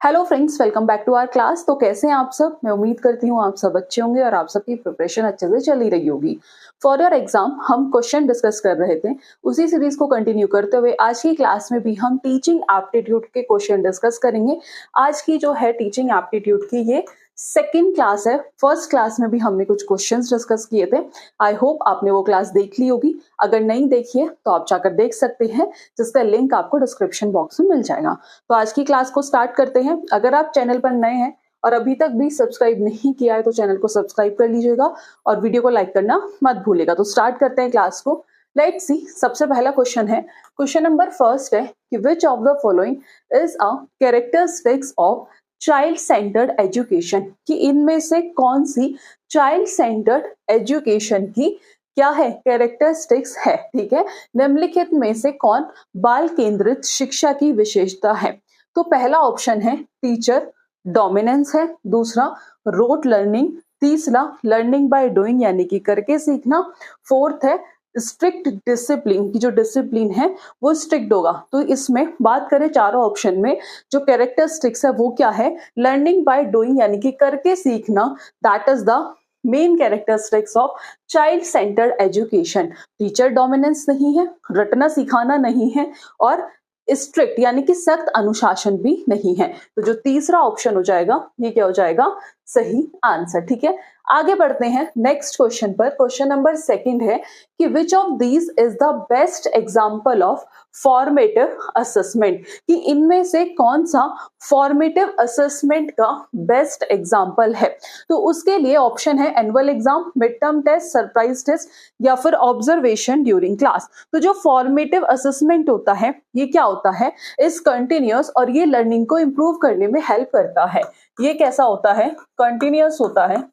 Hello friends, welcome back to our class. तो कैसे हैं आप सब? मैं उम्मीद करती हूँ आप सब अच्छे होंगे और आप सबकी प्रिपरेशन अच्छे से चली रही होगी। फॉर योर एग्जाम हम क्वेश्चन डिस्कस कर रहे थे, उसी सीरीज को कंटिन्यू करते हुए आज की क्लास में भी हम टीचिंग एप्टीट्यूड के क्वेश्चन डिस्कस करेंगे। आज की जो है टीचिंग एप्टीट्यूड की ये सेकेंड क्लास है। फर्स्ट क्लास में भी हमने कुछ क्वेश्चंस डिस्कस किए थे। आई होप आपने वो क्लास देख ली होगी। अगर नहीं देखी है तो आप जाकर देख सकते हैं, जिसका लिंक आपको डिस्क्रिप्शन बॉक्स में मिल जाएगा। तो आज की क्लास को स्टार्ट करते हैं। अगर आप चैनल पर नए हैं और अभी तक भी सब्सक्राइब नहीं किया है तो चैनल को सब्सक्राइब कर लीजिएगा और वीडियो को लाइक करना मत भूलिएगा। तो स्टार्ट करते हैं क्लास को। लेट्स सी, सबसे पहला क्वेश्चन है, क्वेश्चन नंबर फर्स्ट है कि which of the following is a characteristics of child centred education, कि इनमें से कौन सी चाइल्ड सेंटर्ड एजुकेशन की क्या है, कैरेक्टरिस्टिक्स है। ठीक है, निम्नलिखित में से कौन बाल केंद्रित शिक्षा की विशेषता है? तो पहला ऑप्शन है टीचर डोमिनेंस है, दूसरा रोट लर्निंग, तीसरा लर्निंग बाय डूइंग यानी कि करके सीखना, फोर्थ है स्ट्रिक्ट डिसिप्लिन, की जो डिसिप्लिन है वो स्ट्रिक्ट होगा। तो इसमें बात करें चारों ऑप्शन में जो कैरेक्टरिस्टिक्स है वो क्या है, लर्निंग बाय डूइंग यानी कि करके सीखना, that is the main characteristics of child centred education. Teacher dominance नहीं है, रटना सिखाना नहीं है और स्ट्रिक्ट यानी कि सख्त अनुशासन भी नहीं है। तो जो तीसरा ऑप्शन हो जाएगा ये क्या हो जाएगा, सही आंसर। ठीक है, आगे बढ़ते हैं नेक्स्ट क्वेश्चन पर। क्वेश्चन नंबर सेकंड है कि which of these is the best example of formative assessment, कि इनमें से कौन सा फॉर्मेटिव असेसमेंट का बेस्ट एग्जांपल है। तो उसके लिए ऑप्शन है annual exam, mid term test, surprise test या फिर ऑब्जर्वेशन ड्यूरिंग क्लास। तो जो फॉर्मेटिव असेसमेंट होता है ये क्या होता है, इस कंटिन्यूअस और ये लर्निंग को इंप्रूव करने में हेल्प करता है। ये कैसा होता है, कंटिन्यूअस होता है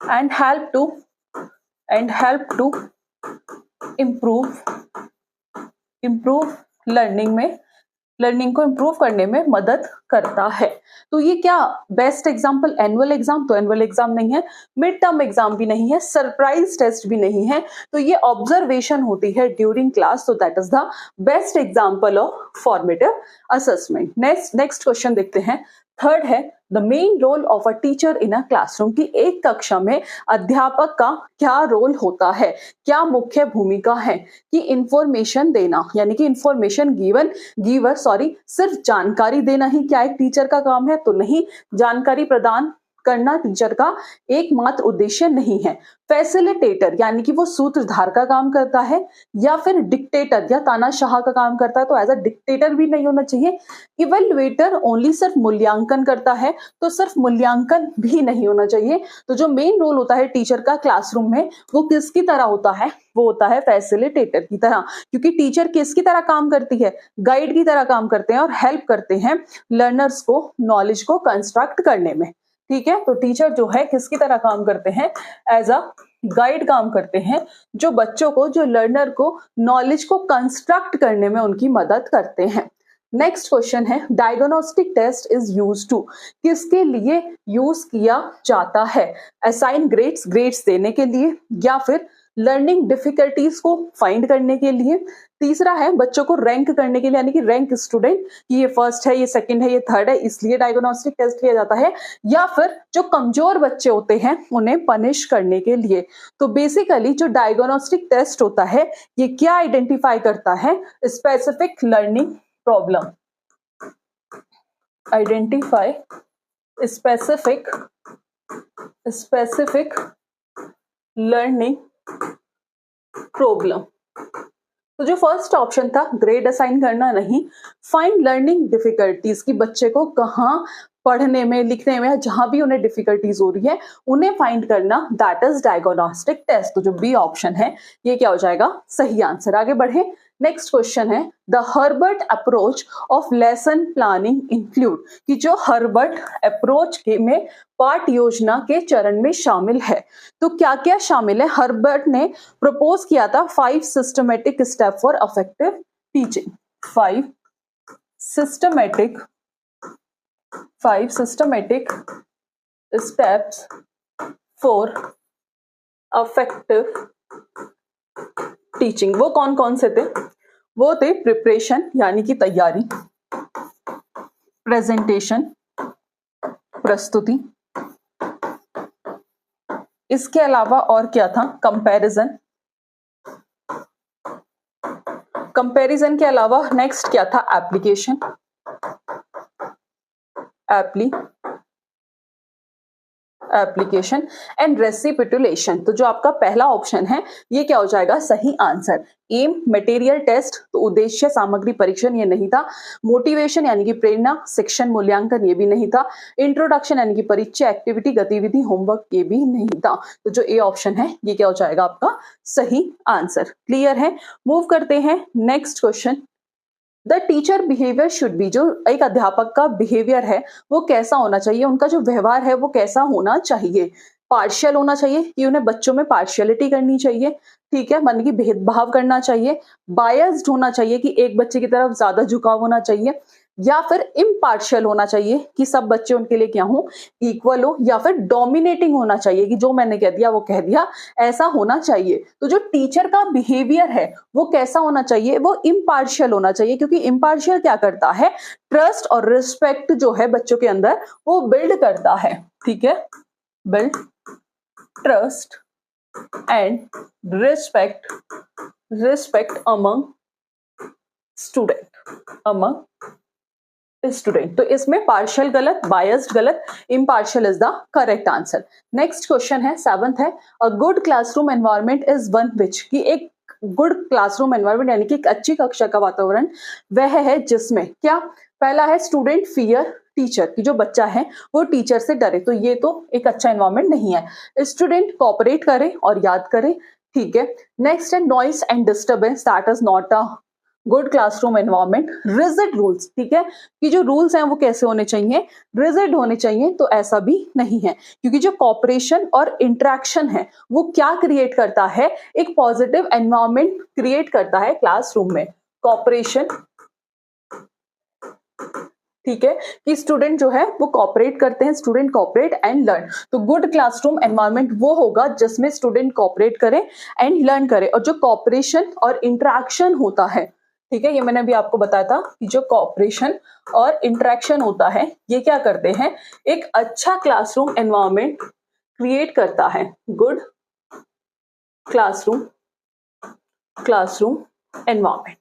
and help to improve learning को इंप्रूव करने में मदद करता है। तो ये क्या बेस्ट एग्जांपल, एनुअल एग्जाम? तो एनुअल एग्जाम नहीं है, मिड टर्म एग्जाम भी नहीं है, सरप्राइज टेस्ट भी नहीं है, तो ये ऑब्जर्वेशन होती है ड्यूरिंग क्लास। तो that is the best example of formative assessment. Next question देखते हैं। थर्ड है the main role of a teacher in a classroom, की एक कक्षा में अध्यापक का क्या रोल होता है, क्या मुख्य भूमिका है? कि इंफॉर्मेशन देना यानी कि इंफॉर्मेशन गिवर सिर्फ जानकारी देना ही क्या एक टीचर का काम है? तो नहीं, जानकारी प्रदान करना टीचर का एकमात्र उद्देश्य नहीं है। फैसिलिटेटर यानी कि वो सूत्रधार का काम करता है या फिर डिक्टेटर या तानाशाह का काम करता है? तो एज अ डिक्टेटर भी नहीं होना चाहिए। इवेल्युएटर ओनली सिर्फ मूल्यांकन करता है, तो सिर्फ मूल्यांकन भी नहीं होना चाहिए। तो जो मेन रोल होता है टीचर का क्लासरूम में वो किसकी तरह होता है, वो होता है फैसिलिटेटर की तरह। क्योंकि टीचर किसकी तरह काम करती है, गाइड की तरह काम करते हैं और हेल्प करते हैं लर्नर्स को नॉलेज को कंस्ट्रक्ट करने में। ठीक है, तो टीचर जो है किसकी तरह काम करते हैं, एज अ गाइड काम करते हैं, जो बच्चों को, जो लर्नर को नॉलेज को कंस्ट्रक्ट करने में उनकी मदद करते हैं। नेक्स्ट क्वेश्चन है diagnostic test is use to, किसके लिए यूज किया जाता है? असाइन ग्रेड्स देने के लिए या फिर लर्निंग डिफिकल्टीज को फाइंड करने के लिए, तीसरा है बच्चों को रैंक करने के लिए यानी कि रैंक स्टूडेंट, कि ये फर्स्ट है, ये सेकंड है, ये थर्ड है, इसलिए डायग्नोस्टिक टेस्ट किया जाता है, या फिर जो कमजोर बच्चे होते हैं उन्हें पनिश करने के लिए। तो बेसिकली जो डायग्नोस्टिक टेस्ट होता है ये क्या आइडेंटिफाई करता है, specific learning problem, identify specific learning problem. तो जो फर्स्ट ऑप्शन था ग्रेड असाइन करना नहीं, फाइंड लर्निंग डिफिकल्टीज, की बच्चे को कहाँ पढ़ने में लिखने में जहां भी उन्हें डिफिकल्टीज हो रही है उन्हें फाइंड करना, दैट इज डायग्नोस्टिक टेस्ट। तो जो बी ऑप्शन है ये क्या हो जाएगा, सही आंसर। आगे बढ़े, नेक्स्ट क्वेश्चन है the Herbert approach of lesson planning include, कि जो हर्बर्ट अप्रोच के में पाठ योजना के चरण में शामिल है। तो क्या क्या शामिल है? हर्बर्ट ने प्रपोज किया था 5 systematic step for effective teaching, 5 systematic steps for effective teaching. वो कौन कौन से थे? वो थे प्रिपरेशन यानी कि तैयारी, प्रेजेंटेशन, प्रस्तुति। इसके अलावा और क्या था? कंपैरिजन। कंपैरिजन के अलावा नेक्स्ट क्या था? Application, application and recapitulation. तो जो आपका पहला ऑप्शन है ये क्या हो जाएगा? सही आंसर। एम मटेरियल टेस्ट, तो उद्देश्य सामग्री परीक्षण, ये नहीं था। मोटिवेशन यानी कि प्रेरणा, शिक्षण मूल्यांकन, ये भी नहीं था। इंट्रोडक्शन यानी कि परिचय, एक्टिविटी गतिविधि, होमवर्क, ये भी नहीं था। तो जो ए ऑप्शन है ये क्या हो जाएगा आपका? सही आंसर। क्लियर है? मूव करते हैं next question. The teacher behaviour should be, जो एक अध्यापक का बिहेवियर है वो कैसा होना चाहिए, उनका जो व्यवहार है वो कैसा होना चाहिए? पार्शियल होना चाहिए कि उन्हें बच्चों में पार्शियलिटी करनी चाहिए, ठीक है, मन की भेदभाव करना चाहिए। बायस्ड होना चाहिए कि एक बच्चे की तरफ ज्यादा झुकाव होना चाहिए, या फिर इम्पार्शियल होना चाहिए कि सब बच्चे उनके लिए क्या हो? इक्वल हो। या फिर डोमिनेटिंग होना चाहिए कि जो मैंने कह दिया वो कह दिया, ऐसा होना चाहिए। तो जो टीचर का बिहेवियर है वो कैसा होना चाहिए? वो इम्पार्शियल होना चाहिए, क्योंकि इम्पार्शियल क्या करता है? ट्रस्ट और रिस्पेक्ट जो है बच्चों के अंदर वो बिल्ड करता है, ठीक है। Build trust and respect among student. तो इसमें पार्शियल गलत, बायस्ड गलत, impartial is the correct answer. Next question है, 7th है, a good classroom environment is one which, कि एक गुड क्लासरूम एनवायरनमेंट यानी कि एक अच्छी कक्षा का वातावरण वह है जिसमें क्या? पहला है स्टूडेंट फियर टीचर, कि जो बच्चा है वो टीचर से डरे, तो ये तो एक अच्छा एनवायरनमेंट नहीं है। स्टूडेंट कोऑपरेट करे और याद करे, ठीक है। नेक्स्ट है noise and disturbance, that is not a good classroom environment. Rigid rules, ठीक है, कि जो रूल्स हैं वो कैसे होने चाहिए? रिजिड होने चाहिए, तो ऐसा भी नहीं है, क्योंकि जो कॉपरेशन और इंटरेक्शन है वो क्या क्रिएट करता है? एक पॉजिटिव एनवायरनमेंट क्रिएट करता है क्लासरूम में। कॉपरेशन, ठीक है, कि स्टूडेंट जो है वो कॉपरेट करते हैं, स्टूडेंट कॉपरेट एंड लर्न। तो गुड क्लासरूम एनवायरनमेंट वो होगा जिसमें स्टूडेंट कॉपरेट करे एंड लर्न करे, और जो कॉपरेशन और इंटरेक्शन होता है, ठीक है, ये मैंने अभी आपको बताया था कि जो कॉपरेशन और इंटरेक्शन होता है ये क्या करते हैं? एक अच्छा क्लासरूम एनवायरनमेंट क्रिएट करता है। Good classroom environment.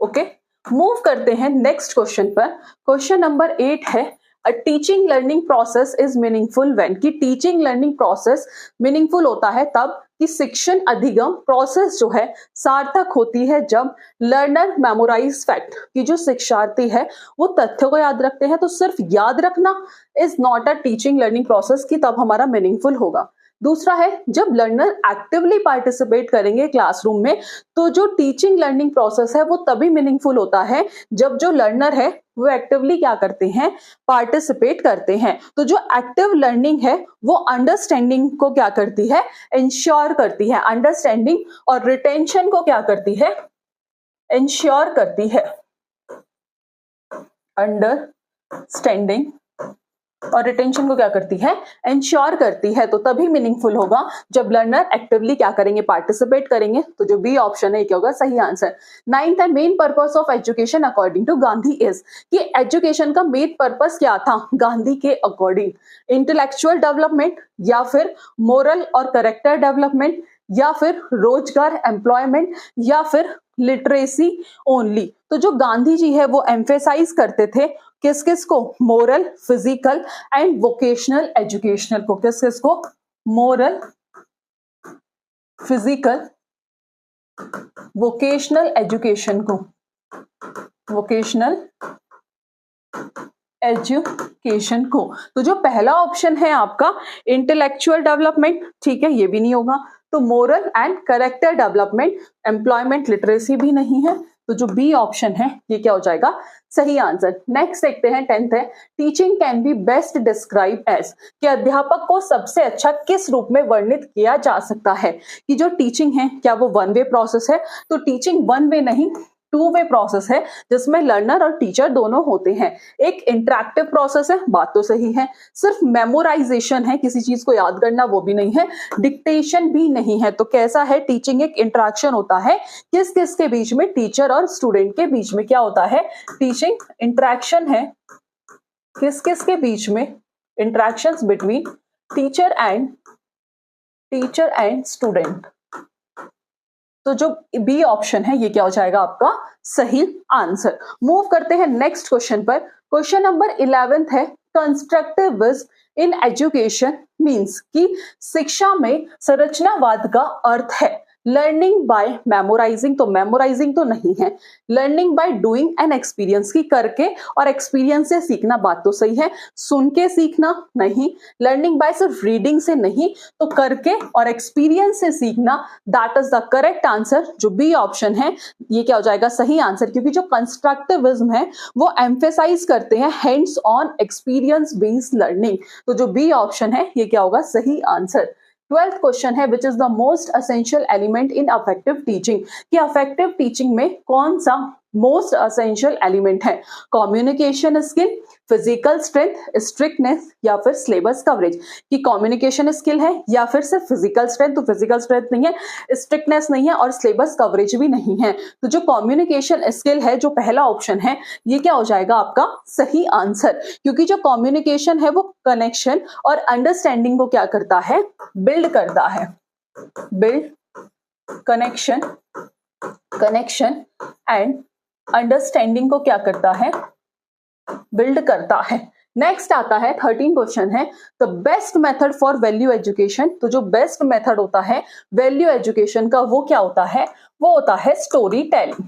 Okay, move करते हैं नेक्स्ट क्वेश्चन पर। क्वेश्चन नंबर 8 है, a teaching learning process is meaningful when, कि टीचिंग लर्निंग प्रोसेस मीनिंगफुल होता है तब कि शिक्षण अधिगम प्रोसेस जो है सार्थक होती है जब लर्नर मेमोराइज फैक्ट, कि जो शिक्षार्थी है वो तथ्यों को याद रखते हैं। तो सिर्फ याद रखना is not a teaching learning process, की तब हमारा मीनिंगफुल होगा। दूसरा है, जब लर्नर एक्टिवली पार्टिसिपेट करेंगे क्लासरूम में, तो जो टीचिंग लर्निंग प्रोसेस है वो तभी मीनिंगफुल होता है जब जो लर्नर है वो एक्टिवली क्या करते हैं? पार्टिसिपेट करते हैं। तो जो एक्टिव लर्निंग है वो अंडरस्टैंडिंग को क्या करती है? इंश्योर करती है। अंडरस्टैंडिंग और रिटेंशन को क्या करती है? इंश्योर करती है। अंडरस्टैंडिंग और रिटेंशन को क्या करती है? इंश्योर करती है। तो तभी मीनिंगफुल होगा जब लर्नर एक्टिवली क्या करेंगे? पार्टिसिपेट करेंगे। तो जो बी ऑप्शन है क्या होगा? सही आंसर। 9th है, main purpose of education according to Gandhi is, कि एजुकेशन का मेन पर्पस क्या था गांधी के अकॉर्डिंग? इंटेलेक्चुअल डेवलपमेंट, या फिर मोरल और कैरेक्टर डेवलपमेंट, या फिर रोजगार एम्प्लॉयमेंट, या फिर लिटरेसी ओनली। तो जो गांधी जी है वो एम्फेसाइज करते थे किस किस को? Moral, physical and vocational educational को। किस किस को? मोरल, फिजिकल, वोकेशनल एजुकेशन को। वोकेशनल एजुकेशन को। तो जो पहला ऑप्शन है आपका इंटेलेक्चुअल डेवलपमेंट, ठीक है, ये भी नहीं होगा। तो moral and character development, employment, literacy भी नहीं है। तो जो बी ऑप्शन है ये क्या हो जाएगा? सही आंसर। नेक्स्ट देखते हैं 10th है, teaching can be best describe as, कि अध्यापक को सबसे अच्छा किस रूप में वर्णित किया जा सकता है? कि जो टीचिंग है क्या वो वन वे प्रोसेस है? तो टीचिंग वन वे नहीं, टू वे प्रोसेस है जिसमें लर्नर और टीचर दोनों होते हैं। एक इंटरेक्टिव प्रोसेस है, बात तो सही है। सिर्फ मेमोराइजेशन है, किसी चीज को याद करना, वो भी नहीं है। डिक्टेशन भी नहीं है। तो कैसा है? टीचिंग एक इंटरेक्शन होता है किस किस के बीच में? टीचर और स्टूडेंट के बीच में। क्या होता है? टीचिंग इंटरेक्शन है किस किस के बीच में, interactions between teacher and student. तो जो बी ऑप्शन है ये क्या हो जाएगा आपका सही आंसर। मूव करते हैं नेक्स्ट क्वेश्चन पर। क्वेश्चन नंबर 11 है कंस्ट्रक्टिविज्म इन एजुकेशन मीन्स कि शिक्षा में संरचनावाद का अर्थ है लर्निंग बाय मेमोराइजिंग, तो मेमोराइजिंग तो नहीं है, learning by doing and experience की करके और एक्सपीरियंस से सीखना, बात तो सही है, सुन के सीखना नहीं, लर्निंग बाय सिर्फ रीडिंग से नहीं तो करके और एक्सपीरियंस से सीखना, that is the correct answer. जो बी ऑप्शन है ये क्या हो जाएगा सही आंसर, क्योंकि जो कंस्ट्रक्टिविज्म है वो एम्फेसाइज करते हैं hands on experience based learning, तो जो बी ऑप्शन है ये क्या होगा सही आंसर। 12th क्वेश्चन है विच is the most essential element in affective teaching, कि अफेक्टिव टीचिंग में कौन सा मोस्ट असेंशियल एलिमेंट है, communication skill, physical strength, strictness या फिर सिलेबस कवरेज। कि कम्युनिकेशन स्किल है या फिर सिर्फ फिजिकल स्ट्रेंथ, तो फिजिकल स्ट्रेंथ नहीं है, स्ट्रिक्टनेस नहीं है और सिलेबस कवरेज भी नहीं है, तो जो कम्युनिकेशन स्किल है जो पहला ऑप्शन है ये क्या हो जाएगा आपका सही आंसर, क्योंकि जो कम्युनिकेशन है वो कनेक्शन और अंडरस्टैंडिंग को क्या करता है बिल्ड करता है, बिल्ड कनेक्शन एंड अंडरस्टैंडिंग को क्या करता है बिल्ड करता है। नेक्स्ट आता है 13 क्वेश्चन है the best method for value education, तो जो बेस्ट मेथड होता है वैल्यू एजुकेशन का वो क्या होता है, वो होता है स्टोरी टेलिंग।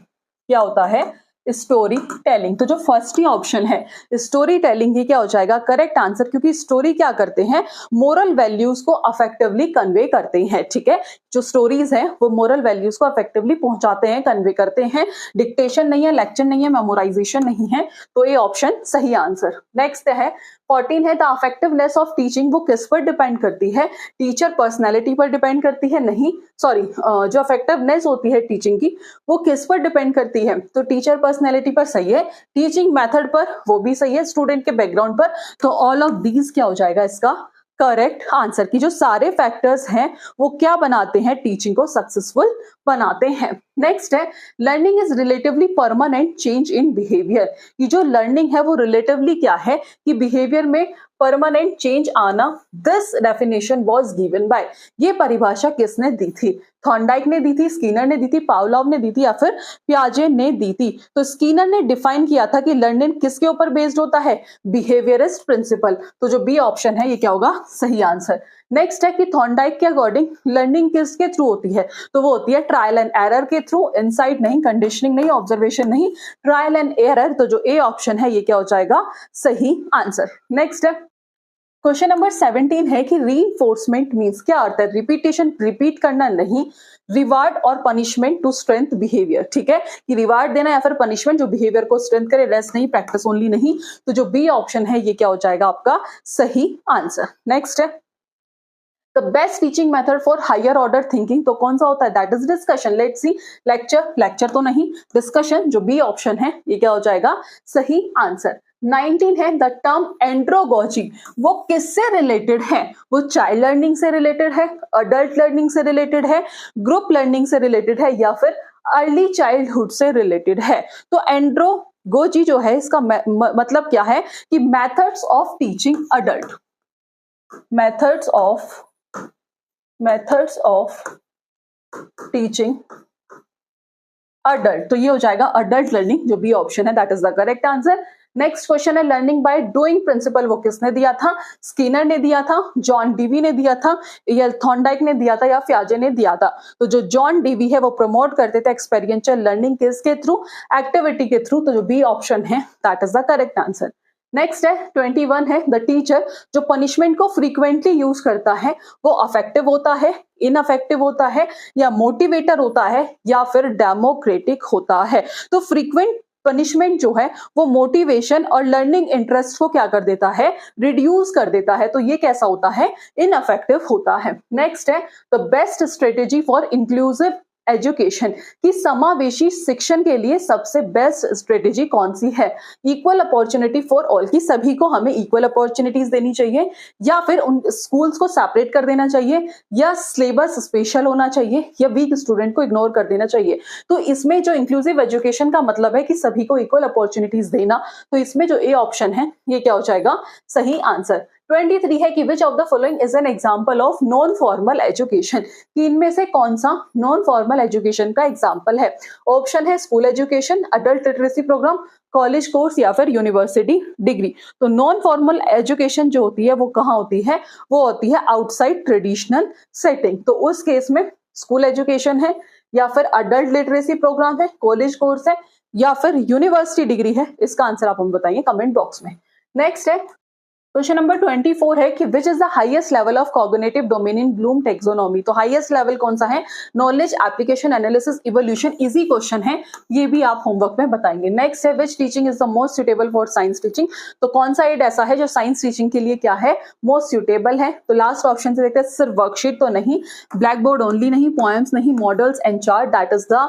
क्या होता है स्टोरी टेलिंग, तो जो फर्स्ट ही ऑप्शन है स्टोरी टेलिंग ही क्या हो जाएगा करेक्ट आंसर, क्योंकि स्टोरी क्या करते हैं मोरल वैल्यूज को अफेक्टिवली कन्वे करते हैं। ठीक है, जो स्टोरीज हैं वो मोरल वैल्यूज को अफेक्टिवली पहुंचाते हैं, कन्वे करते हैं, डिक्टेशन नहीं है, लेक्चर नहीं है, मेमोराइजेशन नहीं है, तो ये ऑप्शन सही आंसर। नेक्स्ट है 14 है द अफेक्टिवनेस ऑफ टीचिंग, वो किस पर डिपेंड करती है, टीचर पर्सनैलिटी पर डिपेंड करती है, नहीं सॉरी जो अफेक्टिवनेस होती है टीचिंग की वो किस पर डिपेंड करती है, तो टीचर पर्सनैलिटी पर सही है, टीचिंग मेथड पर वो भी सही है, स्टूडेंट के बैकग्राउंड पर, तो ऑल ऑफ दीज क्या हो जाएगा इसका करेक्ट आंसर, की जो सारे फैक्टर्स हैं वो क्या बनाते हैं टीचिंग को सक्सेसफुल बनाते हैं। नेक्स्ट है learning is relatively permanent change in behaviour, ये जो लर्निंग है वो रिलेटिवली क्या है कि बिहेवियर में परमानेंट चेंज आना। This definition was given by, ये परिभाषा किसने दी थी, थॉर्नडाइक ने दी थी, स्किनर ने दी थी, पावलोव ने दी थी या फिर पियाजे ने दी थी। तो स्किनर ने डिफाइन किया था कि लर्निंग किसके ऊपर बेस्ड होता है बिहेवियरिस्ट प्रिंसिपल, तो जो बी ऑप्शन है ये क्या होगा सही आंसर। नेक्स्ट है कि थॉर्नडाइक के अकॉर्डिंग लर्निंग किसके थ्रू होती है, तो वो होती है ट्रायल एंड एरर के थ्रू, इनसाइट नहीं, कंडीशनिंग नहीं, ऑब्जर्वेशन नहीं, ट्रायल एंड एरर, तो जो ए ऑप्शन है ये क्या हो जाएगा सही आंसर। नेक्स्ट है क्वेश्चन नंबर 17 है कि रीइंफोर्समेंट मींस क्या अर्थ है, रिपीटेशन रिपीट करना नहीं, रिवार्ड और पनिशमेंट टू स्ट्रेंथ बिहेवियर। ठीक है, कि रिवार्ड देना या फिर पनिशमेंट जो बिहेवियर को स्ट्रेंथ करे, रेस्ट नहीं, प्रैक्टिस ओनली नहीं, तो जो बी ऑप्शन है ये क्या हो जाएगा आपका सही आंसर। नेक्स्ट है the best teaching method for higher order thinking, तो कौन सा होता है that is discussion. Let's see lecture तो नहीं, डिस्कशन, जो बी ऑप्शन है ये क्या हो जाएगा सही आंसर। 19 है द टर्म एंड्रोगॉजी, वो किससे रिलेटेड है, वो चाइल्ड लर्निंग से रिलेटेड है, अडल्ट लर्निंग से रिलेटेड है, ग्रुप लर्निंग से रिलेटेड है या फिर अर्ली चाइल्डहुड से रिलेटेड है। तो एंड्रोगॉजी जो है इसका मतलब क्या है कि methods of teaching adult, methods of teaching adult, तो ये हो जाएगा अडल्ट लर्निंग, जो बी ऑप्शन है that is the correct answer. Next question है लर्निंग बाय डूइंग प्रिंसिपल, वो किसने दिया था, स्किनर ने दिया था, जॉन डीवी ने दिया था, या थॉर्नडाइक ने दिया था या पियाजे ने दिया था। तो जो जॉन डीवी है वो प्रमोट करते थे एक्सपेरिएंशियल लर्निंग किसके थ्रू, एक्टिविटी के थ्रू, तो जो बी ऑप्शन है that is the correct answer. Next है 21 है द टीचर जो पनिशमेंट को फ्रीक्वेंटली यूज करता है वो अफेक्टिव होता है, इनअफेक्टिव होता है या मोटिवेटर होता है या फिर डेमोक्रेटिक होता है। तो फ्रीक्वेंट पनिशमेंट जो है वो मोटिवेशन और लर्निंग इंटरेस्ट को क्या कर देता है रिड्यूस कर देता है, तो ये कैसा होता है इनअफेक्टिव होता है। नेक्स्ट है the best strategy for inclusive education की समावेशी शिक्षण के लिए सबसे बेस्ट स्ट्रेटेजी कौन सी है? इक्वल अपॉर्चुनिटी फॉर ऑल, की सभी को हमें इक्वल अपॉर्चुनिटीज देनी चाहिए, या फिर उन स्कूल्स को सेपरेट कर देना चाहिए, या सिलेबस स्पेशल होना चाहिए, या वीक स्टूडेंट को इग्नोर कर देना चाहिए। तो इसमें जो इंक्लूसिव एजुकेशन का मतलब है कि सभी को इक्वल अपॉर्चुनिटीज देना, तो इसमें जो ए ऑप्शन है ये क्या हो जाएगा? सही आंसर। 23 है कि which of the following is an example of non formal education, कि इनमें से कौन सा नॉन फॉर्मल एजुकेशन का एग्जाम्पल है? ऑप्शन है school education, adult literacy program, college course, या फिर यूनिवर्सिटी डिग्री। तो नॉन फॉर्मल एजुकेशन जो होती है वो कहाँ होती है? वो होती है आउटसाइड ट्रेडिशनल सेटिंग। तो उस केस में स्कूल एजुकेशन है, या फिर अडल्ट लिटरेसी प्रोग्राम है, कॉलेज कोर्स है, या फिर यूनिवर्सिटी डिग्री है? इसका आंसर आप हम बताइए कमेंट बॉक्स में। नेक्स्ट है क्वेश्चन नंबर 24 है कि which is the highest level of cognitive domain in Bloom taxonomy. तो हाईएस्ट लेवल कौन सा है? Knowledge, application, analysis, evolution. Easy question है, ये भी आप होमवर्क में बताएंगे। नेक्स्ट है which teaching is the most suitable for science teaching. तो कौन सा एड ऐसा है जो साइंस टीचिंग के लिए क्या है? मोस्ट सुटेबल है। तो लास्ट ऑप्शन से देखते हैं, सिर्फ वर्कशीट तो नहीं, ब्लैक बोर्ड ओनली नहीं, पोएम्स नहीं, models and chart, that is the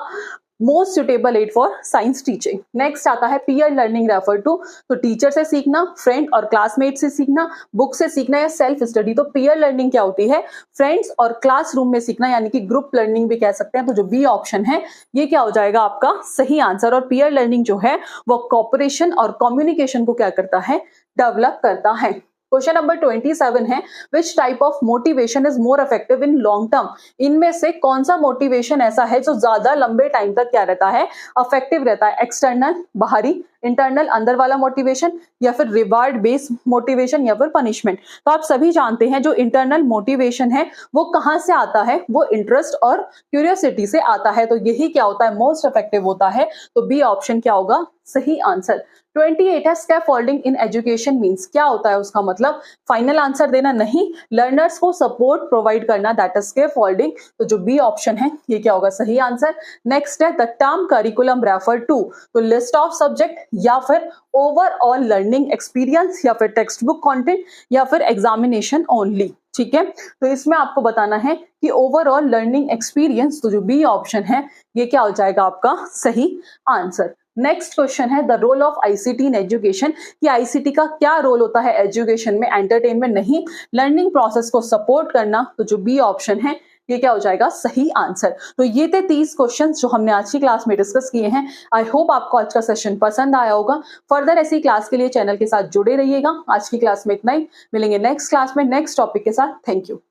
most suitable aid for science teaching. Next आता है पीयर लर्निंग रेफर टू। तो टीचर से सीखना, फ्रेंड और क्लासमेट से सीखना, बुक से सीखना, या सेल्फ स्टडी। तो पीयर लर्निंग क्या होती है? फ्रेंड्स और क्लासरूम में सीखना, यानी कि ग्रुप लर्निंग भी कह सकते हैं। तो जो बी ऑप्शन है ये क्या हो जाएगा आपका? सही आंसर। और पीयर लर्निंग जो है वो कॉपरेशन और कम्युनिकेशन को क्या करता है? डेवलप करता है। क्वेश्चन नंबर 27 है which type of motivation is more effective in long term. इनमें से कौन सा मोटिवेशन ऐसा है जो ज्यादा लंबे टाइम तक क्या रहता है? इफेक्टिव रहता है? एक्सटर्नल बाहरी, इंटरनल अंदर वाला मोटिवेशन, या फिर रिवार्ड बेस्ड मोटिवेशन, या फिर पनिशमेंट। तो आप सभी जानते हैं जो इंटरनल मोटिवेशन है वो कहां से आता है? वो इंटरेस्ट और क्यूरियोसिटी से आता है। तो यही क्या होता है? मोस्ट इफेक्टिव होता है। तो बी ऑप्शन क्या होगा? सही आंसर। 28 है स्कैफोल्डिंग इन एजुकेशन मीन्स। क्या होता है उसका मतलब? फाइनल आंसर देना नहीं, लर्नर्स को सपोर्ट प्रोवाइड करना, दैट इज स्कैफोल्डिंग। तो जो बी ऑप्शन है ये क्या होगा? सही आंसर। नेक्स्ट है the term curriculum refer to. तो लिस्ट ऑफ सब्जेक्ट, या फिर ओवरऑल लर्निंग एक्सपीरियंस, या फिर टेक्स्ट बुक कंटेंट, या फिर एग्जामिनेशन ओनली। ठीक है, तो इसमें आपको बताना है कि ओवरऑल लर्निंग एक्सपीरियंस। तो जो बी ऑप्शन है ये क्या हो जाएगा आपका? सही आंसर। नेक्स्ट क्वेश्चन है the role of ICT in education, कि आईसीटी का क्या रोल होता है एजुकेशन में? एंटरटेनमेंट नहीं, लर्निंग प्रोसेस को सपोर्ट करना। तो जो बी ऑप्शन है ये क्या हो जाएगा? सही आंसर। तो ये थे 30 क्वेश्चंस जो हमने आज की क्लास में डिस्कस किए हैं। आई होप आपको आज का सेशन पसंद आया होगा। फर्दर ऐसी क्लास के लिए चैनल के साथ जुड़े रहिएगा। आज की क्लास में इतना ही, मिलेंगे नेक्स्ट क्लास में नेक्स्ट टॉपिक के साथ। Thank you.